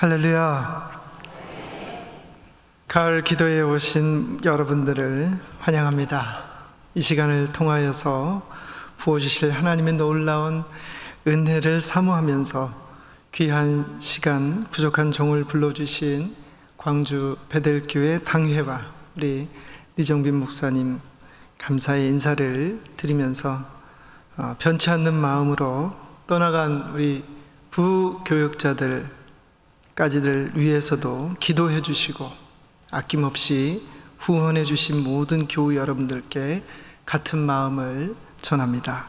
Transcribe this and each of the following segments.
할렐루야. 가을 기도에 오신 여러분들을 환영합니다. 이 시간을 통하여서 부어주실 하나님의 놀라운 은혜를 사모하면서 귀한 시간 부족한 종을 불러주신 광주 베델교회 당회와 우리 리정빈 목사님 감사의 인사를 드리면서 변치 않는 마음으로 떠나간 우리 부교역자들까지를 위해서도 기도해 주시고 아낌없이 후원해 주신 모든 교우 여러분들께 같은 마음을 전합니다.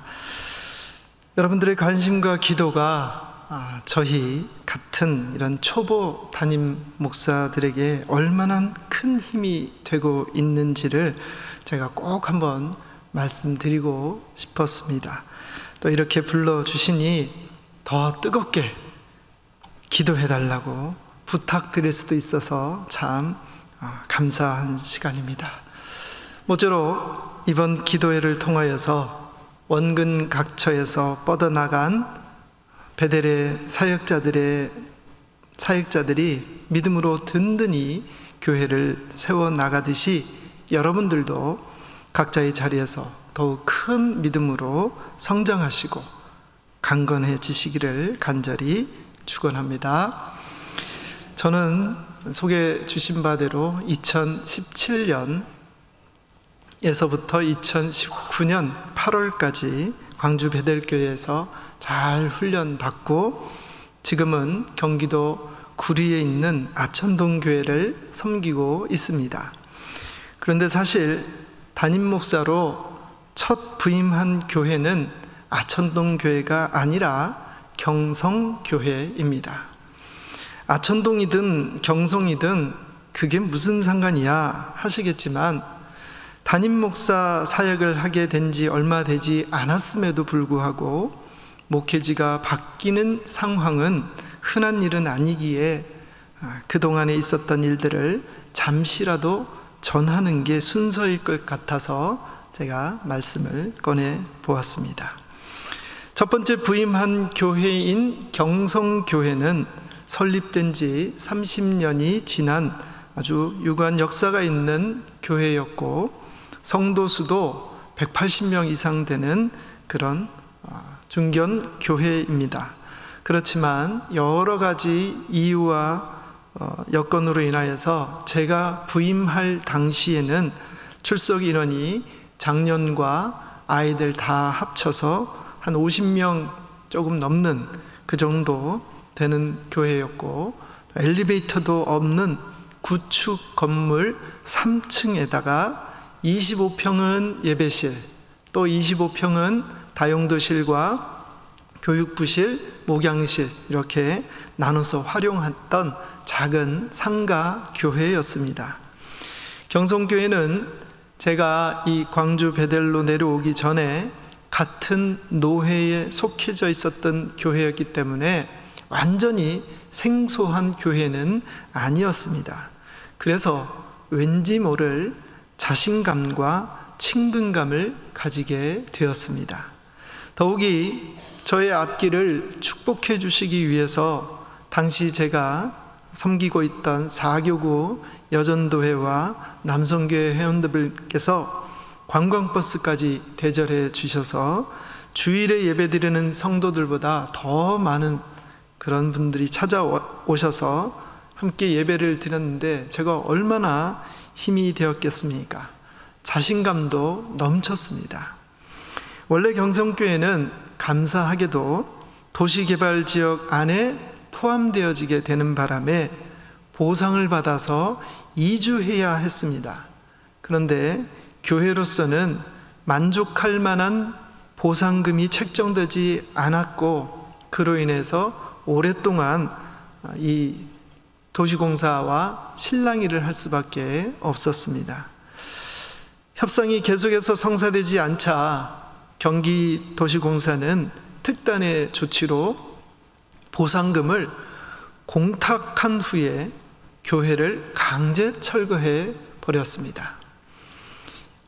여러분들의 관심과 기도가 저희 같은 이런 초보 담임 목사들에게 얼마나 큰 힘이 되고 있는지를 제가 꼭 한번 말씀드리고 싶었습니다. 또 이렇게 불러주시니 더 뜨겁게 기도해달라고 부탁드릴 수도 있어서 참 감사한 시간입니다. 모쪼록 이번 기도회를 통하여서 원근 각처에서 뻗어나간 베델의 사역자들이 믿음으로 든든히 교회를 세워나가듯이 여러분들도 각자의 자리에서 더욱 큰 믿음으로 성장하시고 강건해지시기를 간절히 축원합니다. 저는 소개 주신 바대로 2017년에서부터 2019년 8월까지 광주 베델교회에서 잘 훈련받고 지금은 경기도 구리에 있는 아천동 교회를 섬기고 있습니다. 그런데 사실 담임 목사로 첫 부임한 교회는 아천동 교회가 아니라 경성교회입니다. 아천동이든 경성이든 그게 무슨 상관이야 하시겠지만 담임 목사 사역을 하게 된 지 얼마 되지 않았음에도 불구하고 목회지가 바뀌는 상황은 흔한 일은 아니기에 그동안에 있었던 일들을 잠시라도 전하는 게 순서일 것 같아서 제가 말씀을 꺼내 보았습니다. 첫 번째 부임한 교회인 경성교회는 설립된 지 30년이 지난 아주 유구한 역사가 있는 교회였고 성도 수도 180명 이상 되는 그런 중견 교회입니다. 그렇지만 여러 가지 이유와 여건으로 인하여서 제가 부임할 당시에는 출석 인원이 장년과 아이들 다 합쳐서 한 50명 조금 넘는 그 정도 되는 교회였고 엘리베이터도 없는 구축 건물 3층에다가 25평은 예배실, 또 25평은 다용도실과 교육부실, 목양실 이렇게 나눠서 활용했던 작은 상가 교회였습니다. 경성교회는 제가 이 광주 베델로 내려오기 전에 같은 노회에 속해져 있었던 교회였기 때문에 완전히 생소한 교회는 아니었습니다. 그래서 왠지 모를 자신감과 친근감을 가지게 되었습니다. 더욱이 저의 앞길을 축복해 주시기 위해서 당시 제가 섬기고 있던 4교구 여전도회와 남성교회 회원들께서 관광버스까지 대절해 주셔서 주일에 예배드리는 성도들보다 더 많은 그런 분들이 찾아오셔서 함께 예배를 드렸는데 제가 얼마나 힘이 되었겠습니까? 자신감도 넘쳤습니다. 원래 경성교회는 감사하게도 도시개발지역 안에 포함되어지게 되는 바람에 보상을 받아서 이주해야 했습니다. 그런데 교회로서는 만족할 만한 보상금이 책정되지 않았고 그로 인해서 오랫동안 이 도시공사와 실랑이를 할 수밖에 없었습니다. 협상이 계속해서 성사되지 않자 경기도시공사는 특단의 조치로 보상금을 공탁한 후에 교회를 강제 철거해 버렸습니다.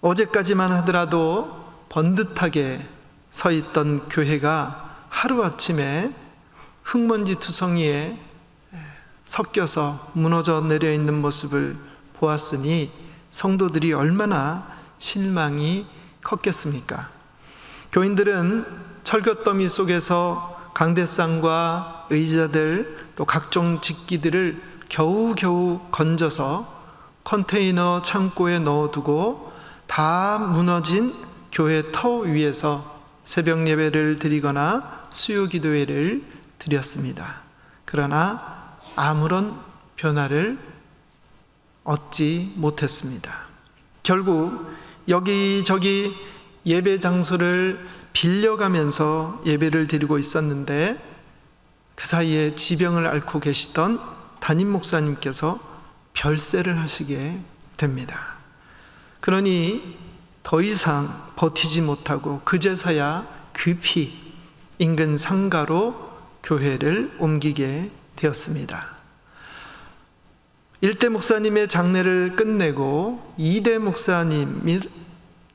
어제까지만 하더라도 번듯하게 서 있던 교회가 하루아침에 흙먼지 투성이에 섞여서 무너져 내려 있는 모습을 보았으니 성도들이 얼마나 실망이 컸겠습니까? 교인들은 철거더미 속에서 강대상과 의자들 또 각종 직기들을 겨우겨우 건져서 컨테이너 창고에 넣어두고 다 무너진 교회 터 위에서 새벽 예배를 드리거나 수요 기도회를 드렸습니다. 그러나 아무런 변화를 얻지 못했습니다. 결국 여기저기 예배 장소를 빌려가면서 예배를 드리고 있었는데 그 사이에 지병을 앓고 계시던 담임 목사님께서 별세를 하시게 됩니다. 그러니 더 이상 버티지 못하고 그제서야 급히 인근 상가로 교회를 옮기게 되었습니다. 1대 목사님의 장례를 끝내고 2대 목사님이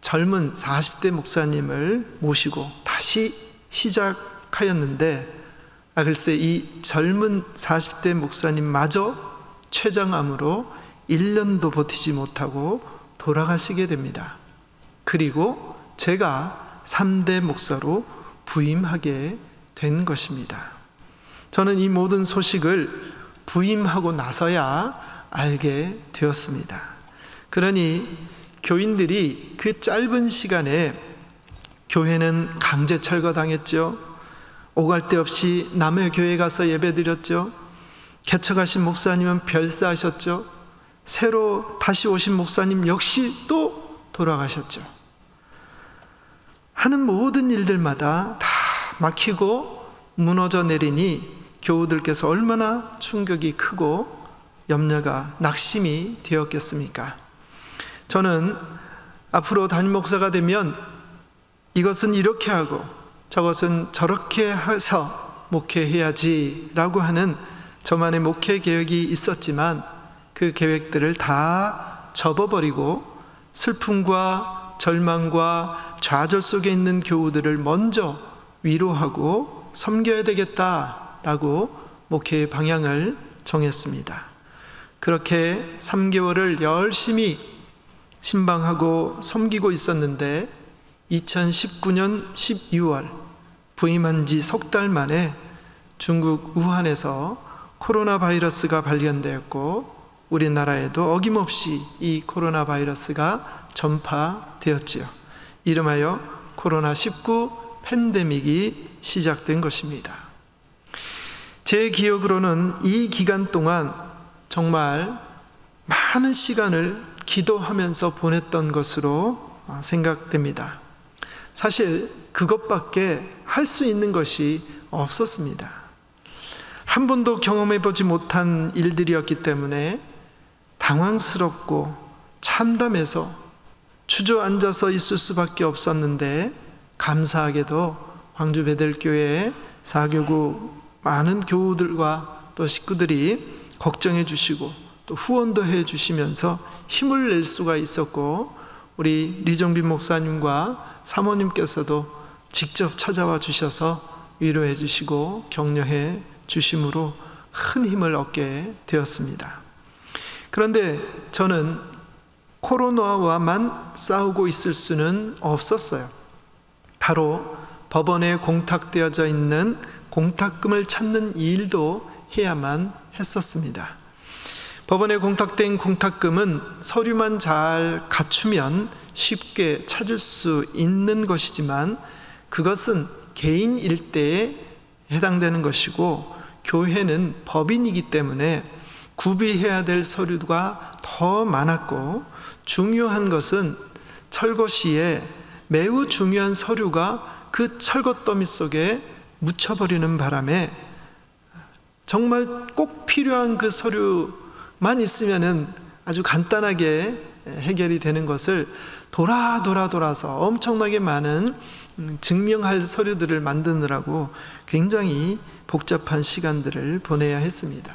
젊은 40대 목사님을 모시고 다시 시작하였는데 글쎄 이 젊은 40대 목사님마저 췌장암으로 1년도 버티지 못하고 돌아가시게 됩니다. 그리고 제가 3대 목사로 부임하게 된 것입니다. 저는 이 모든 소식을 부임하고 나서야 알게 되었습니다. 그러니 교인들이 그 짧은 시간에 교회는 강제 철거당했죠. 오갈 데 없이 남의 교회 가서 예배드렸죠. 개척하신 목사님은 별세하셨죠. 새로 다시 오신 목사님 역시 또 돌아가셨죠. 하는 모든 일들마다 다 막히고 무너져 내리니 교우들께서 얼마나 충격이 크고 염려가 낙심이 되었겠습니까? 저는 앞으로 담임 목사가 되면 이것은 이렇게 하고 저것은 저렇게 해서 목회해야지 라고 하는 저만의 목회 계획이 있었지만 그 계획들을 다 접어버리고 슬픔과 절망과 좌절 속에 있는 교우들을 먼저 위로하고 섬겨야 되겠다라고 목회의 방향을 정했습니다. 그렇게 3개월을 열심히 신방하고 섬기고 있었는데 2019년 12월 부임한 지 석 달 만에 중국 우한에서 코로나 바이러스가 발견되었고 우리나라에도 어김없이 이 코로나 바이러스가 전파되었지요. 이름하여 코로나19 팬데믹이 시작된 것입니다. 제 기억으로는 이 기간 동안 정말 많은 시간을 기도하면서 보냈던 것으로 생각됩니다. 사실 그것밖에 할 수 있는 것이 없었습니다. 한 번도 경험해보지 못한 일들이었기 때문에 당황스럽고 참담해서 주저앉아서 있을 수밖에 없었는데 감사하게도 광주 베델교회 사교구 많은 교우들과 또 식구들이 걱정해 주시고 또 후원도 해 주시면서 힘을 낼 수가 있었고 우리 리정빈 목사님과 사모님께서도 직접 찾아와 주셔서 위로해 주시고 격려해 주심으로 큰 힘을 얻게 되었습니다. 그런데 저는 코로나와만 싸우고 있을 수는 없었어요. 바로 법원에 공탁되어져 있는 공탁금을 찾는 일도 해야만 했었습니다. 법원에 공탁된 공탁금은 서류만 잘 갖추면 쉽게 찾을 수 있는 것이지만 그것은 개인 일대에 해당되는 것이고 교회는 법인이기 때문에 구비해야 될 서류가 더 많았고 중요한 것은 철거 시에 매우 중요한 서류가 그 철거더미 속에 묻혀버리는 바람에 정말 꼭 필요한 그 서류만 있으면은 아주 간단하게 해결이 되는 것을 돌아서 엄청나게 많은 증명할 서류들을 만드느라고 굉장히 복잡한 시간들을 보내야 했습니다.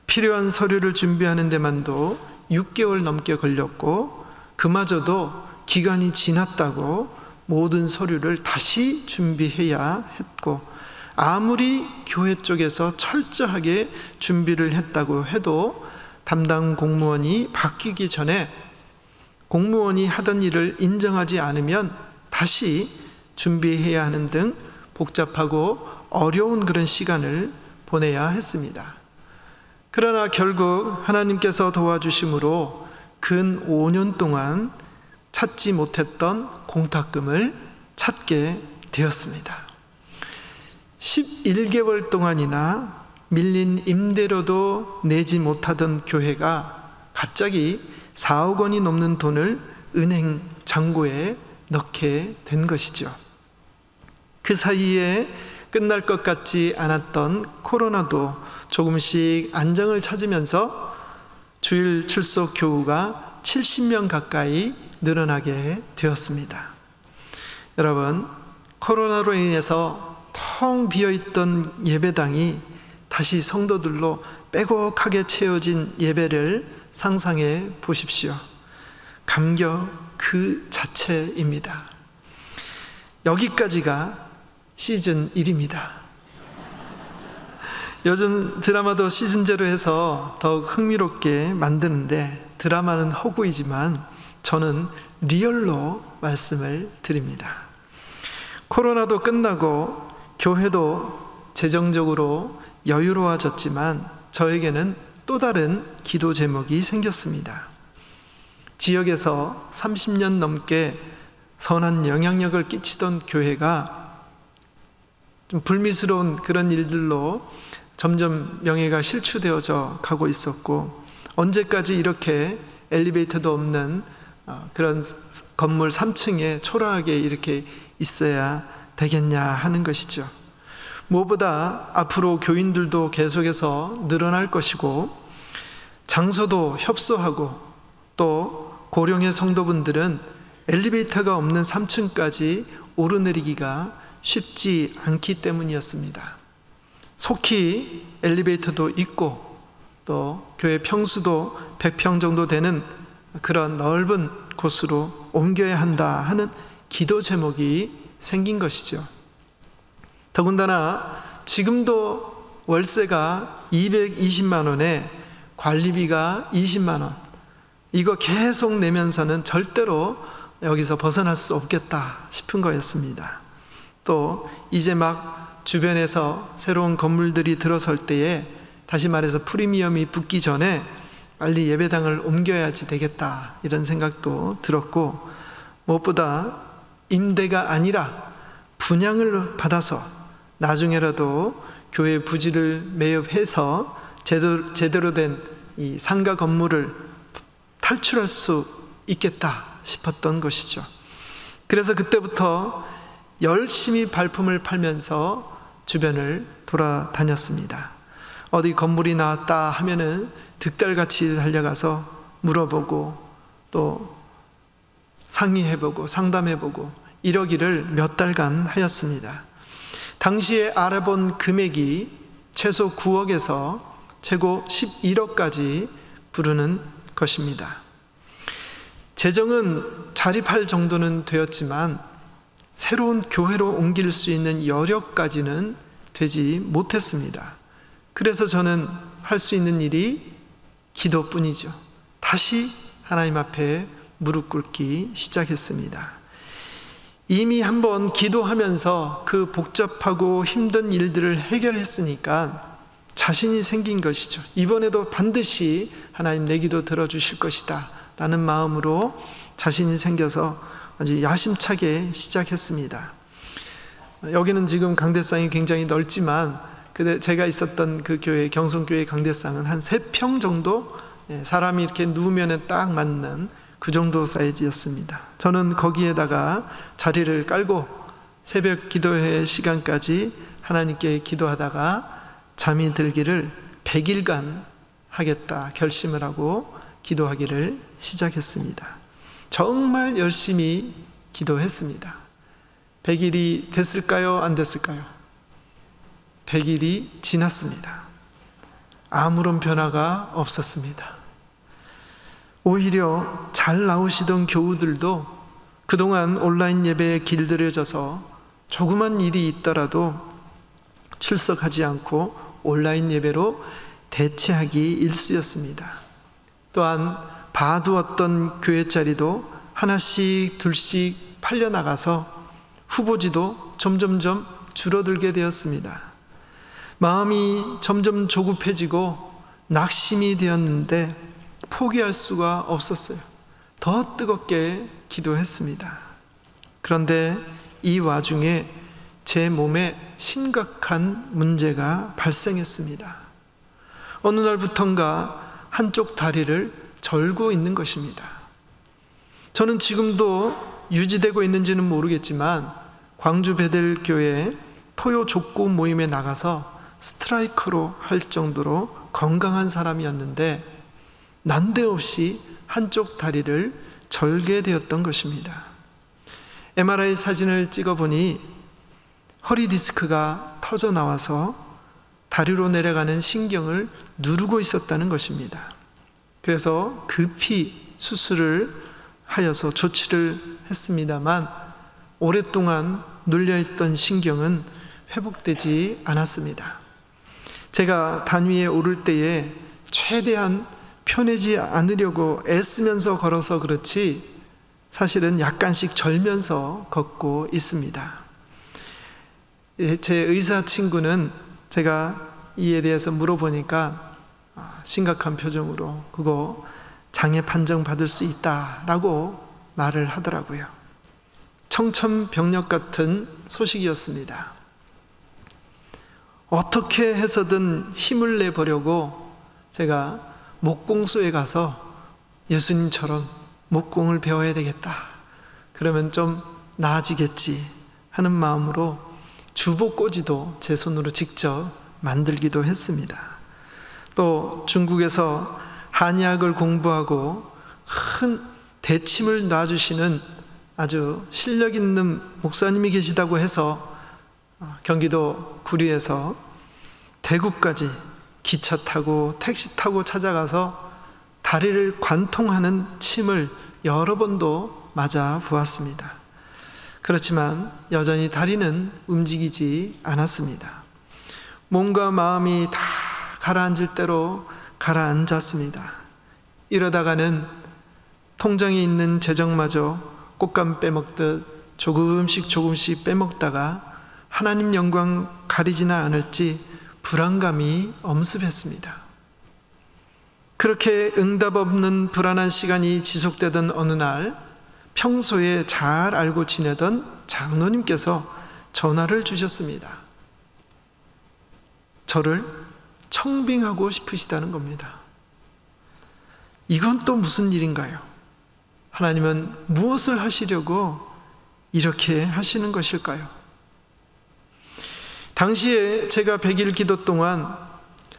필요한 서류를 준비하는 데만도 6개월 넘게 걸렸고 그마저도 기간이 지났다고 모든 서류를 다시 준비해야 했고 아무리 교회 쪽에서 철저하게 준비를 했다고 해도 담당 공무원이 바뀌기 전에 공무원이 하던 일을 인정하지 않으면 다시 준비해야 하는 등 복잡하고 어려운 그런 시간을 보내야 했습니다. 그러나 결국 하나님께서 도와주심으로 근 5년 동안 찾지 못했던 공탁금을 찾게 되었습니다. 11개월 동안이나 밀린 임대료도 내지 못하던 교회가 갑자기 4억 원이 넘는 돈을 은행 잔고에 넣게 된 것이죠. 그 사이에 끝날 것 같지 않았던 코로나도 조금씩 안정을 찾으면서 주일 출석 교우가 70명 가까이 늘어나게 되었습니다. 여러분, 코로나로 인해서 텅 비어있던 예배당이 다시 성도들로 빼곡하게 채워진 예배를 상상해 보십시오. 감격 그 자체입니다. 여기까지가 시즌 1입니다. 요즘 드라마도 시즌제로 해서 더욱 흥미롭게 만드는데 드라마는 허구이지만 저는 리얼로 말씀을 드립니다. 코로나도 끝나고 교회도 재정적으로 여유로워졌지만 저에게는 또 다른 기도 제목이 생겼습니다. 지역에서 30년 넘게 선한 영향력을 끼치던 교회가 좀 불미스러운 그런 일들로 점점 명예가 실추되어져 가고 있었고, 언제까지 이렇게 엘리베이터도 없는 그런 건물 3층에 초라하게 이렇게 있어야 되겠냐 하는 것이죠. 무엇보다 앞으로 교인들도 계속해서 늘어날 것이고 장소도 협소하고 또 고령의 성도분들은 엘리베이터가 없는 3층까지 오르내리기가 쉽지 않기 때문이었습니다. 속히 엘리베이터도 있고 또 교회 평수도 100평 정도 되는 그런 넓은 곳으로 옮겨야 한다 하는 기도 제목이 생긴 것이죠. 더군다나 지금도 월세가 220만 원에 관리비가 20만 원, 이거 계속 내면서는 절대로 여기서 벗어날 수 없겠다 싶은 거였습니다. 또 이제 막 주변에서 새로운 건물들이 들어설 때에 다시 말해서 프리미엄이 붙기 전에 빨리 예배당을 옮겨야지 되겠다 이런 생각도 들었고, 무엇보다 임대가 아니라 분양을 받아서 나중에라도 교회 부지를 매입해서 제대로 된 이 상가 건물을 탈출할 수 있겠다 싶었던 것이죠. 그래서 그때부터 열심히 발품을 팔면서 주변을 돌아다녔습니다. 어디 건물이 나왔다 하면은 득달같이 달려가서 물어보고 또 상의해보고 상담해보고 이러기를 몇 달간 하였습니다. 당시에 알아본 금액이 최소 9억에서 최고 11억까지 부르는 것입니다. 재정은 자립할 정도는 되었지만 새로운 교회로 옮길 수 있는 여력까지는 되지 못했습니다. 그래서 저는 할 수 있는 일이 기도뿐이죠. 다시 하나님 앞에 무릎 꿇기 시작했습니다. 이미 한번 기도하면서 그 복잡하고 힘든 일들을 해결했으니까 자신이 생긴 것이죠. 이번에도 반드시 하나님 내 기도 들어주실 것이다 라는 마음으로 자신이 생겨서 아주 야심차게 시작했습니다. 여기는 지금 강대상이 굉장히 넓지만 제가 있었던 그 교회, 경성교회 강대상은 한 3평 정도, 사람이 이렇게 누우면 딱 맞는 그 정도 사이즈였습니다. 저는 거기에다가 자리를 깔고 새벽 기도회 시간까지 하나님께 기도하다가 잠이 들기를 100일간 하겠다 결심을 하고 기도하기를 시작했습니다. 정말 열심히 기도했습니다. 100일이 됐을까요? 안 됐을까요? 100일이 지났습니다. 아무런 변화가 없었습니다. 오히려 잘 나오시던 교우들도 그동안 온라인 예배에 길들여져서 조그만 일이 있더라도 출석하지 않고 온라인 예배로 대체하기 일쑤였습니다. 또한 봐두었던 교회 자리도 하나씩 둘씩 팔려나가서 후보지도 점점점 줄어들게 되었습니다. 마음이 점점 조급해지고 낙심이 되었는데 포기할 수가 없었어요. 더 뜨겁게 기도했습니다. 그런데 이 와중에 제 몸에 심각한 문제가 발생했습니다. 어느 날부턴가 한쪽 다리를 절고 있는 것입니다. 저는 지금도 유지되고 있는지는 모르겠지만 광주 베델교회 토요 족구 모임에 나가서 스트라이커로 할 정도로 건강한 사람이었는데 난데없이 한쪽 다리를 절게 되었던 것입니다. MRI 사진을 찍어보니 허리 디스크가 터져 나와서 다리로 내려가는 신경을 누르고 있었다는 것입니다. 그래서 급히 수술을 하여서 조치를 했습니다만 오랫동안 눌려있던 신경은 회복되지 않았습니다. 제가 단위에 오를 때에 최대한 편해지 않으려고 애쓰면서 걸어서 그렇지 사실은 약간씩 절면서 걷고 있습니다. 제 의사 친구는 제가 이에 대해서 물어보니까 심각한 표정으로 그거 장애 판정 받을 수 있다라고 말을 하더라고요. 청천벽력 같은 소식이었습니다. 어떻게 해서든 힘을 내보려고 제가 목공소에 가서 예수님처럼 목공을 배워야 되겠다. 그러면 좀 나아지겠지 하는 마음으로 주보꽂이도 제 손으로 직접 만들기도 했습니다. 또 중국에서 한의학을 공부하고 큰 대침을 놔주시는 아주 실력 있는 목사님이 계시다고 해서 경기도 구리에서 대구까지 기차 타고 택시 타고 찾아가서 다리를 관통하는 침을 여러 번도 맞아 보았습니다. 그렇지만 여전히 다리는 움직이지 않았습니다. 몸과 마음이 다 가라앉을 대로 가라앉았습니다. 이러다가는 통장에 있는 재정마저 꽃감 빼먹듯 조금씩 빼먹다가 하나님 영광 가리지나 않을지 불안감이 엄습했습니다. 그렇게 응답 없는 불안한 시간이 지속되던 어느 날 평소에 잘 알고 지내던 장로님께서 전화를 주셨습니다. 저를 청빙하고 싶으시다는 겁니다. 이건 또 무슨 일인가요? 하나님은 무엇을 하시려고 이렇게 하시는 것일까요? 당시에 제가 100일 기도 동안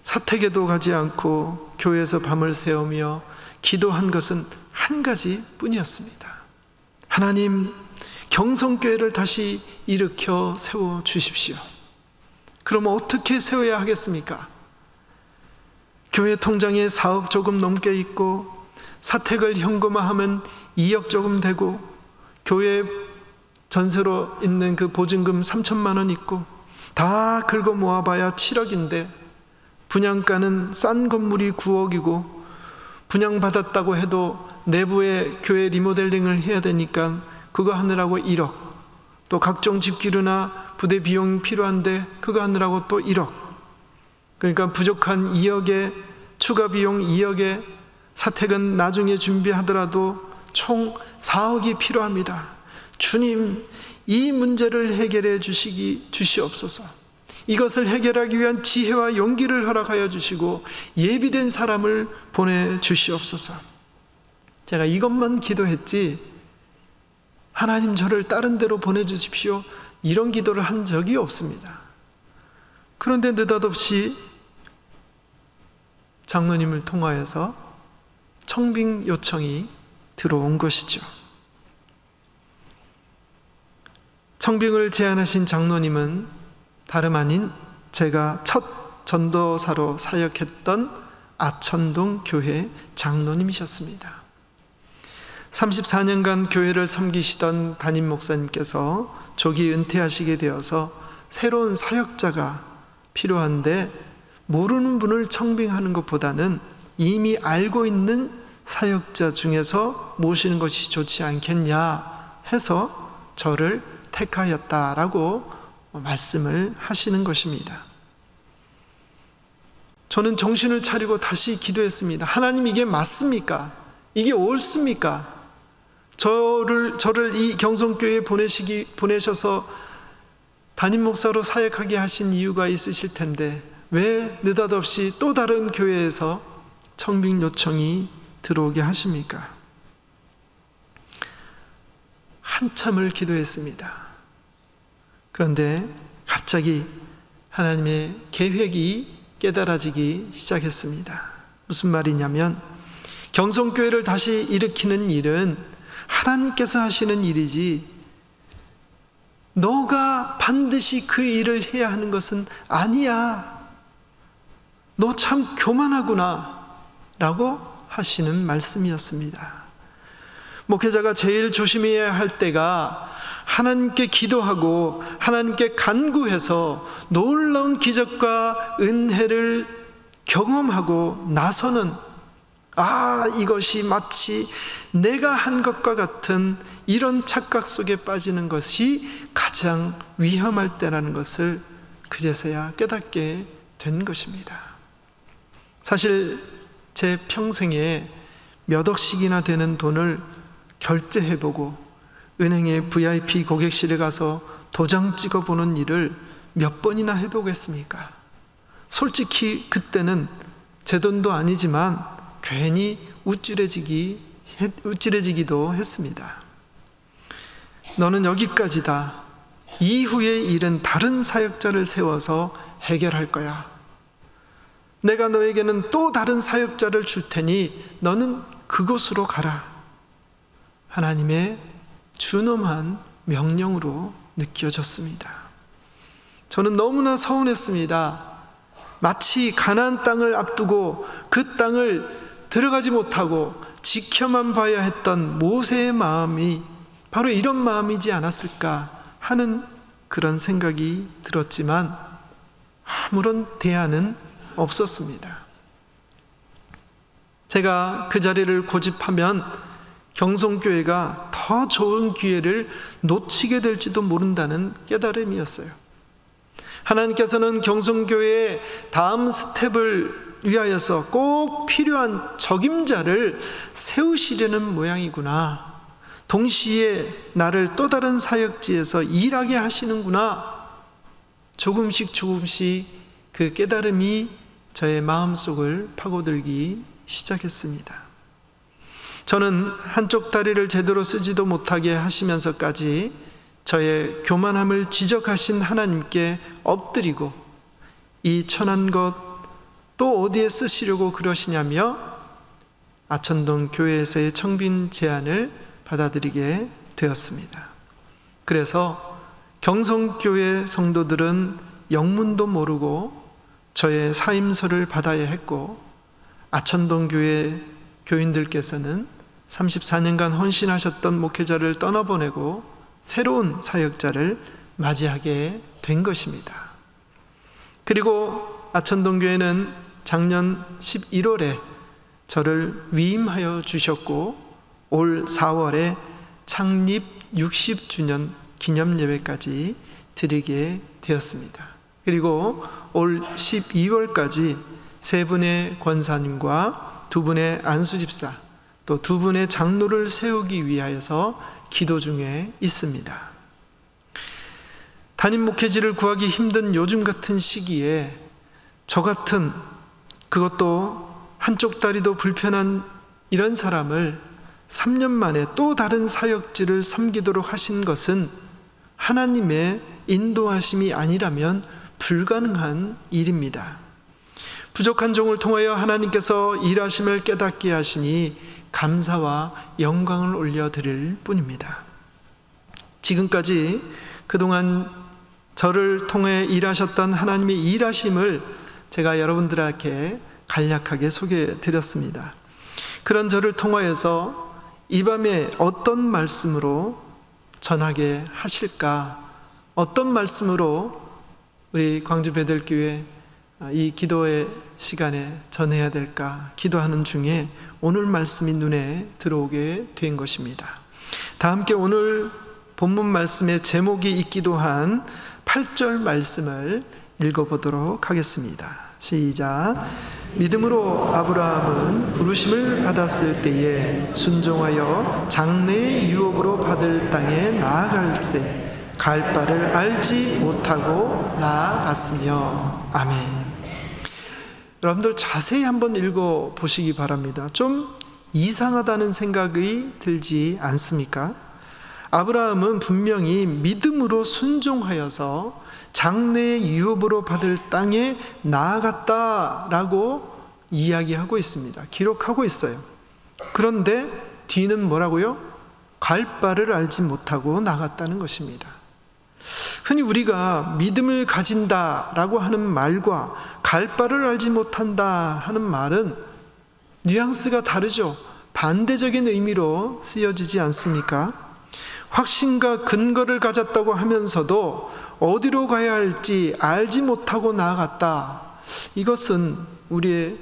사택에도 가지 않고 교회에서 밤을 새우며 기도한 것은 한 가지 뿐이었습니다. 하나님, 경성교회를 다시 일으켜 세워 주십시오. 그럼 어떻게 세워야 하겠습니까? 교회 통장에 4억 조금 넘게 있고 사택을 현금화하면 2억 조금 되고 교회 전세로 있는 그 보증금 3천만 원 있고 다 긁어 모아봐야 7억인데 분양가는 싼 건물이 9억이고 분양받았다고 해도 내부에 교회 리모델링을 해야 되니까 그거 하느라고 1억, 또 각종 집기류나 부대 비용 필요한데 그거 하느라고 또 1억, 그러니까 부족한 2억에 추가 비용 2억에 사택은 나중에 준비하더라도 총 4억이 필요합니다. 주님, 이 문제를 해결해 주시옵소서. 이것을 해결하기 위한 지혜와 용기를 허락하여 주시고 예비된 사람을 보내주시옵소서. 제가 이것만 기도했지 하나님 저를 다른 데로 보내주십시오 이런 기도를 한 적이 없습니다. 그런데 느닷없이 장로님을 통하여서 청빙 요청이 들어온 것이죠. 청빙을 제안하신 장로님은 다름 아닌 제가 첫 전도사로 사역했던 아천동 교회 장로님이셨습니다. 34년간 교회를 섬기시던 담임 목사님께서 조기 은퇴하시게 되어서 새로운 사역자가 필요한데 모르는 분을 청빙하는 것보다는 이미 알고 있는 사역자 중에서 모시는 것이 좋지 않겠냐 해서 저를 택하였다라고 말씀을 하시는 것입니다. 저는 정신을 차리고 다시 기도했습니다. 하나님, 이게 맞습니까? 이게 옳습니까? 저를 이 경성교회에 보내셔서 담임 목사로 사역하게 하신 이유가 있으실 텐데 왜 느닷없이 또 다른 교회에서 청빙 요청이 들어오게 하십니까? 한참을 기도했습니다. 그런데 갑자기 하나님의 계획이 깨달아지기 시작했습니다. 무슨 말이냐면 경성교회를 다시 일으키는 일은 하나님께서 하시는 일이지 너가 반드시 그 일을 해야 하는 것은 아니야. 너 참 교만하구나 라고 하시는 말씀이었습니다. 목회자가 제일 조심해야 할 때가 하나님께 기도하고 하나님께 간구해서 놀라운 기적과 은혜를 경험하고 나서는 이것이 마치 내가 한 것과 같은 이런 착각 속에 빠지는 것이 가장 위험할 때라는 것을 그제서야 깨닫게 된 것입니다. 사실 제 평생에 몇 억씩이나 되는 돈을 결제해보고 은행의 VIP 고객실에 가서 도장 찍어보는 일을 몇 번이나 해보겠습니까? 솔직히 그때는 제 돈도 아니지만 괜히 우쭐해지기도 했습니다. 너는 여기까지다. 이후의 일은 다른 사역자를 세워서 해결할 거야. 내가 너에게는 또 다른 사역자를 줄 테니 너는 그곳으로 가라. 하나님의 준엄한 명령으로 느껴졌습니다. 저는 너무나 서운했습니다. 마치 가나안 땅을 앞두고 그 땅을 들어가지 못하고 지켜만 봐야 했던 모세의 마음이 바로 이런 마음이지 않았을까 하는 그런 생각이 들었지만 아무런 대안은 없었습니다. 제가 그 자리를 고집하면 경성교회가 더 좋은 기회를 놓치게 될지도 모른다는 깨달음이었어요. 하나님께서는 경성교회의 다음 스텝을 위하여서 꼭 필요한 적임자를 세우시려는 모양이구나. 동시에 나를 또 다른 사역지에서 일하게 하시는구나. 조금씩 그 깨달음이 저의 마음속을 파고들기 시작했습니다. 저는 한쪽 다리를 제대로 쓰지도 못하게 하시면서까지 저의 교만함을 지적하신 하나님께 엎드리고 이 천한 것 또 어디에 쓰시려고 그러시냐며 아천동 교회에서의 청빙 제안을 받아들이게 되었습니다. 그래서 경성교회 성도들은 영문도 모르고 저의 사임서를 받아야 했고 아천동 교회 교인들께서는 34년간 헌신하셨던 목회자를 떠나보내고 새로운 사역자를 맞이하게 된 것입니다. 그리고 아천동 교회는 작년 11월에 저를 위임하여 주셨고 올 4월에 창립 60주년 기념 예배까지 드리게 되었습니다. 그리고 올 12월까지 세 분의 권사님과 두 분의 안수집사 또 두 분의 장로를 세우기 위하여서 기도 중에 있습니다. 담임 목회지를 구하기 힘든 요즘 같은 시기에 저 같은 그것도 한쪽 다리도 불편한 이런 사람을 3년 만에 또 다른 사역지를 섬기도록 하신 것은 하나님의 인도하심이 아니라면 불가능한 일입니다. 부족한 종을 통하여 하나님께서 일하심을 깨닫게 하시니 감사와 영광을 올려드릴 뿐입니다. 지금까지 그동안 저를 통해 일하셨던 하나님의 일하심을 제가 여러분들에게 간략하게 소개해 드렸습니다. 그런 저를 통하여서 이 밤에 어떤 말씀으로 전하게 하실까? 어떤 말씀으로 우리 광주 베들교회 이 기도의 시간에 전해야 될까 기도하는 중에 오늘 말씀이 눈에 들어오게 된 것입니다. 다 함께 오늘 본문 말씀의 제목이 있기도 한 8절 말씀을 읽어보도록 하겠습니다. 시작. 믿음으로 아브라함은 부르심을 받았을 때에 순종하여 장래의 유업으로 받을 땅에 나아갈새 갈 바를 알지 못하고 나아갔으며. 아멘. 여러분들 자세히 한번 읽어보시기 바랍니다. 좀 이상하다는 생각이 들지 않습니까? 아브라함은 분명히 믿음으로 순종하여서 장래의 유업으로 받을 땅에 나아갔다라고 이야기하고 있습니다. 기록하고 있어요. 그런데 뒤는 뭐라고요? 갈 바를 알지 못하고 나갔다는 것입니다. 흔히 우리가 믿음을 가진다라고 하는 말과 갈 바를 알지 못한다 하는 말은 뉘앙스가 다르죠. 반대적인 의미로 쓰여지지 않습니까? 확신과 근거를 가졌다고 하면서도 어디로 가야 할지 알지 못하고 나아갔다. 이것은 우리의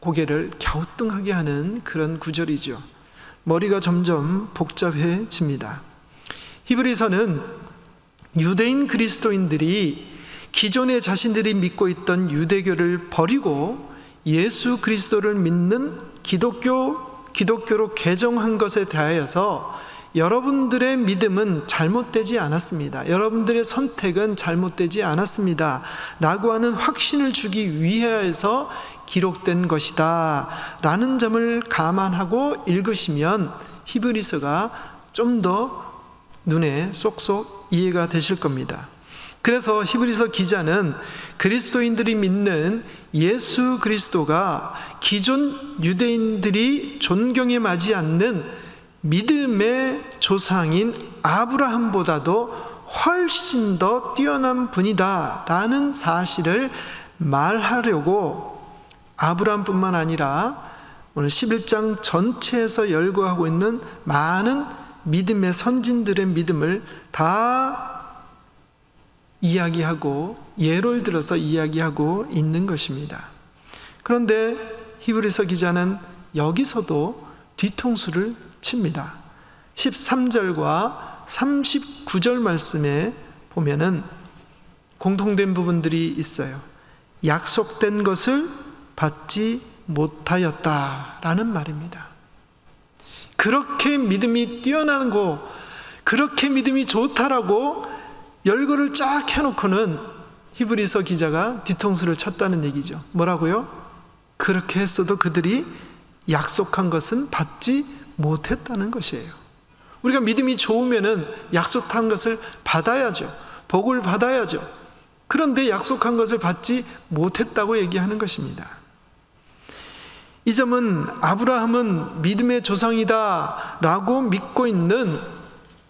고개를 갸우뚱하게 하는 그런 구절이죠. 머리가 점점 복잡해집니다. 히브리서는 유대인 그리스도인들이 기존에 자신들이 믿고 있던 유대교를 버리고 예수 그리스도를 믿는 기독교로 개종한 것에 대하여서 여러분들의 믿음은 잘못되지 않았습니다. 여러분들의 선택은 잘못되지 않았습니다. 라고 하는 확신을 주기 위해서 기록된 것이다 라는 점을 감안하고 읽으시면 히브리서가 좀 더 눈에 쏙쏙 이해가 되실 겁니다. 그래서 히브리서 기자는 그리스도인들이 믿는 예수 그리스도가 기존 유대인들이 존경에 맞지 않는 믿음의 조상인 아브라함보다도 훨씬 더 뛰어난 분이다 라는 사실을 말하려고 아브라함뿐만 아니라 오늘 11장 전체에서 열거하고 있는 많은 믿음의 선진들의 믿음을 다 이야기하고 예를 들어서 이야기하고 있는 것입니다. 그런데 히브리서 기자는 여기서도 뒤통수를 칩니다. 13절과 39절 말씀에 보면은 공통된 부분들이 있어요. 약속된 것을 받지 못하였다라는 말입니다. 그렇게 믿음이 뛰어나고 그렇게 믿음이 좋다라고 열거를 쫙 해놓고는 히브리서 기자가 뒤통수를 쳤다는 얘기죠. 뭐라고요? 그렇게 했어도 그들이 약속한 것은 받지 못했다는 것이에요. 우리가 믿음이 좋으면은 약속한 것을 받아야죠. 복을 받아야죠. 그런데 약속한 것을 받지 못했다고 얘기하는 것입니다. 이 점은 아브라함은 믿음의 조상이다 라고 믿고 있는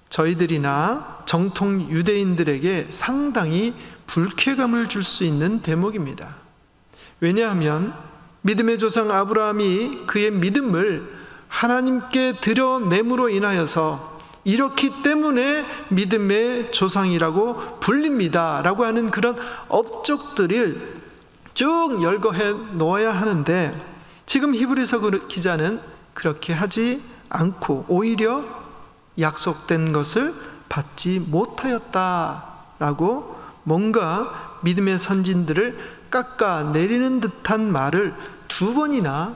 저희들이나 정통 유대인들에게 상당히 불쾌감을 줄 수 있는 대목입니다. 왜냐하면 믿음의 조상 아브라함이 그의 믿음을 하나님께 드려냄으로 인하여서 이렇기 때문에 믿음의 조상이라고 불립니다 라고 하는 그런 업적들을 쭉 열거해 놓아야 하는데 지금 히브리서 기자는 그렇게 하지 않고 오히려 약속된 것을 받지 못하였다라고 뭔가 믿음의 선진들을 깎아내리는 듯한 말을 두 번이나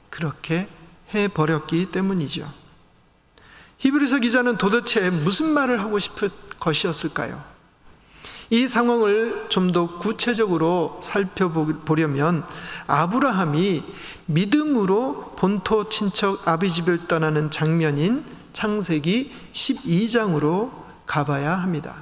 그렇게 해버렸기 때문이죠. 히브리서 기자는 도대체 무슨 말을 하고 싶은 것이었을까요? 이 상황을 좀 더 구체적으로 살펴보려면 아브라함이 믿음으로 본토 친척 아비집을 떠나는 장면인 창세기 12장으로 가봐야 합니다.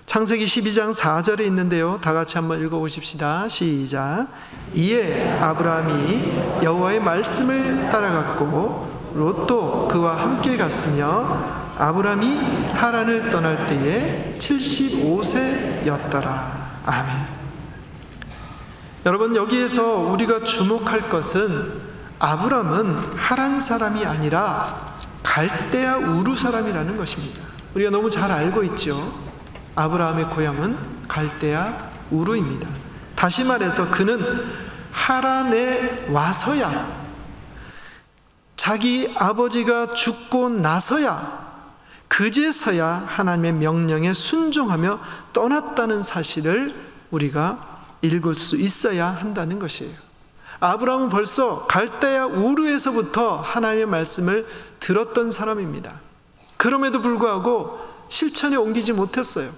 창세기 12장 4절에 있는데요, 다 같이 한번 읽어보십시다. 시작. 이에 아브라함이 여호와의 말씀을 따라갔고 롯도 그와 함께 갔으며 아브라함이 하란을 떠날 때에 75세였더라. 아멘. 여러분, 여기에서 우리가 주목할 것은 아브라함은 하란 사람이 아니라 갈대아 우르 사람이라는 것입니다. 우리가 너무 잘 알고 있죠. 아브라함의 고향은 갈대아 우르입니다. 다시 말해서 그는 하란에 와서야, 자기 아버지가 죽고 나서야, 그제서야 하나님의 명령에 순종하며 떠났다는 사실을 우리가 읽을 수 있어야 한다는 것이에요. 아브라함은 벌써 갈대아 우르에서부터 하나님의 말씀을 들었던 사람입니다. 그럼에도 불구하고 실천에 옮기지 못했어요.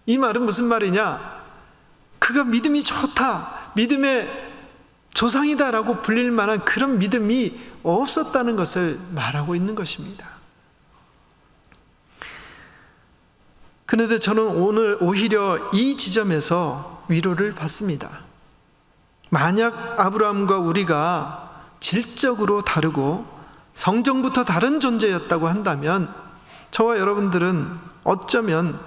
이 말은 무슨 말이냐? 그가 믿음이 좋다, 믿음의 조상이다라고 불릴 만한 그런 믿음이 없었다는 것을 말하고 있는 것입니다. 그런데 저는 오늘 오히려 이 지점에서 위로를 받습니다. 만약 아브라함과 우리가 질적으로 다르고 성정부터 다른 존재였다고 한다면 저와 여러분들은 어쩌면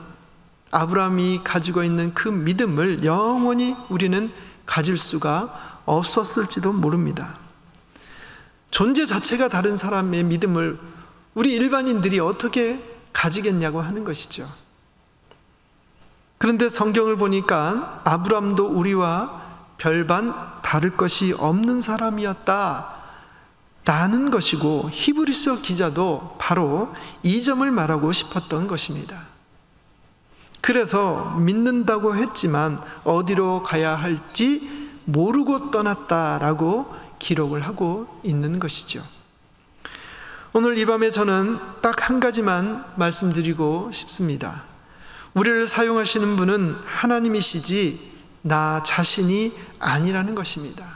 아브라함이 가지고 있는 그 믿음을 영원히 우리는 가질 수가 없었을지도 모릅니다. 존재 자체가 다른 사람의 믿음을 우리 일반인들이 어떻게 가지겠냐고 하는 것이죠. 그런데 성경을 보니까 아브라함도 우리와 별반 다를 것이 없는 사람이었다 라는 것이고, 히브리서 기자도 바로 이 점을 말하고 싶었던 것입니다. 그래서 믿는다고 했지만 어디로 가야 할지 모르고 떠났다라고 기록을 하고 있는 것이죠. 오늘 이 밤에 저는 딱 한 가지만 말씀드리고 싶습니다. 우리를 사용하시는 분은 하나님이시지 나 자신이 아니라는 것입니다.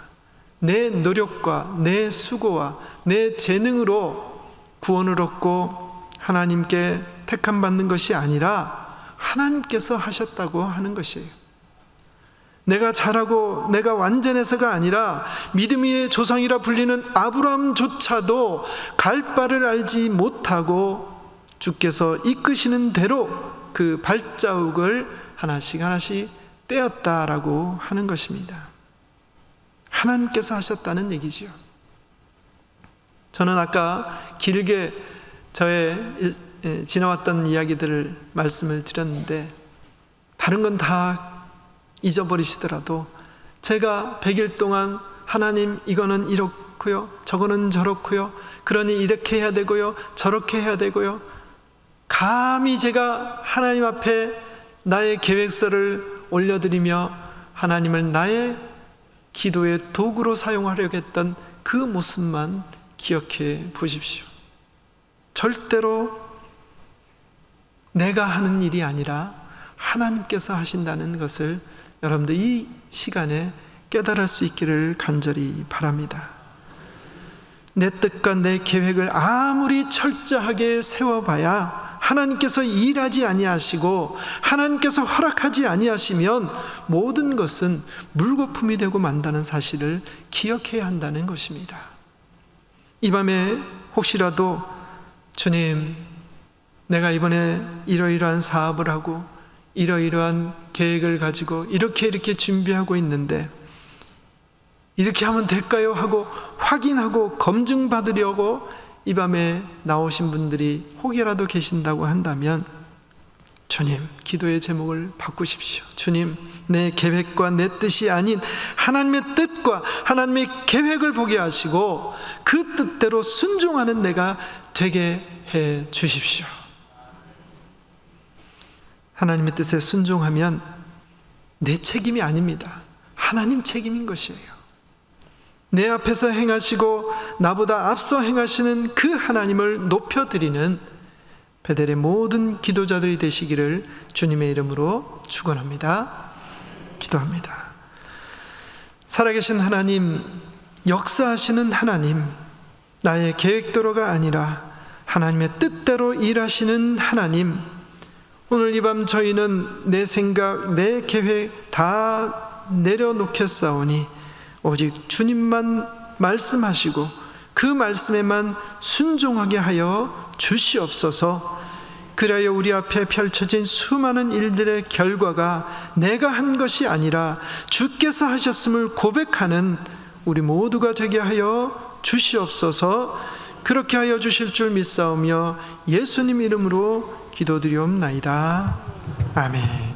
내 노력과 내 수고와 내 재능으로 구원을 얻고 하나님께 택함받는 것이 아니라 하나님께서 하셨다고 하는 것이에요. 내가 잘하고 내가 완전해서가 아니라 믿음의 조상이라 불리는 아브라함조차도 갈 바를 알지 못하고 주께서 이끄시는 대로 그 발자국을 하나씩 하나씩 떼었다라고 하는 것입니다. 하나님께서 하셨다는 얘기지요. 저는 아까 길게 저의 지나왔던 이야기들을 말씀을 드렸는데, 다른 건 다 잊어버리시더라도 제가 100일 동안 하나님 이거는 이렇고요, 저거는 저렇고요, 그러니 이렇게 해야 되고요, 저렇게 해야 되고요, 감히 제가 하나님 앞에 나의 계획서를 올려드리며 하나님을 나의 기도의 도구로 사용하려고 했던 그 모습만 기억해 보십시오. 절대로 내가 하는 일이 아니라 하나님께서 하신다는 것을 여러분들 이 시간에 깨달을 수 있기를 간절히 바랍니다. 내 뜻과 내 계획을 아무리 철저하게 세워봐야 하나님께서 일하지 아니하시고 하나님께서 허락하지 아니하시면 모든 것은 물거품이 되고 만다는 사실을 기억해야 한다는 것입니다. 이 밤에 혹시라도 주님, 내가 이번에 이러이러한 사업을 하고 이러이러한 계획을 가지고 이렇게 준비하고 있는데 이렇게 하면 될까요? 하고 확인하고 검증받으려고 이 밤에 나오신 분들이 혹여라도 계신다고 한다면 주님, 기도의 제목을 바꾸십시오. 주님, 내 계획과 내 뜻이 아닌 하나님의 뜻과 하나님의 계획을 보게 하시고 그 뜻대로 순종하는 내가 되게 해 주십시오. 하나님의 뜻에 순종하면 내 책임이 아닙니다. 하나님 책임인 것이에요. 내 앞에서 행하시고 나보다 앞서 행하시는 그 하나님을 높여드리는 베델의 모든 기도자들이 되시기를 주님의 이름으로 축원합니다. 기도합니다. 살아계신 하나님, 역사하시는 하나님, 나의 계획대로가 아니라 하나님의 뜻대로 일하시는 하나님, 오늘 이 밤 저희는 내 생각, 내 계획 다 내려놓겠사오니 오직 주님만 말씀하시고 그 말씀에만 순종하게 하여 주시옵소서. 그리하여 우리 앞에 펼쳐진 수많은 일들의 결과가 내가 한 것이 아니라 주께서 하셨음을 고백하는 우리 모두가 되게 하여 주시옵소서. 그렇게 하여 주실 줄 믿사오며 예수님 이름으로 기도드리옵나이다. 아멘.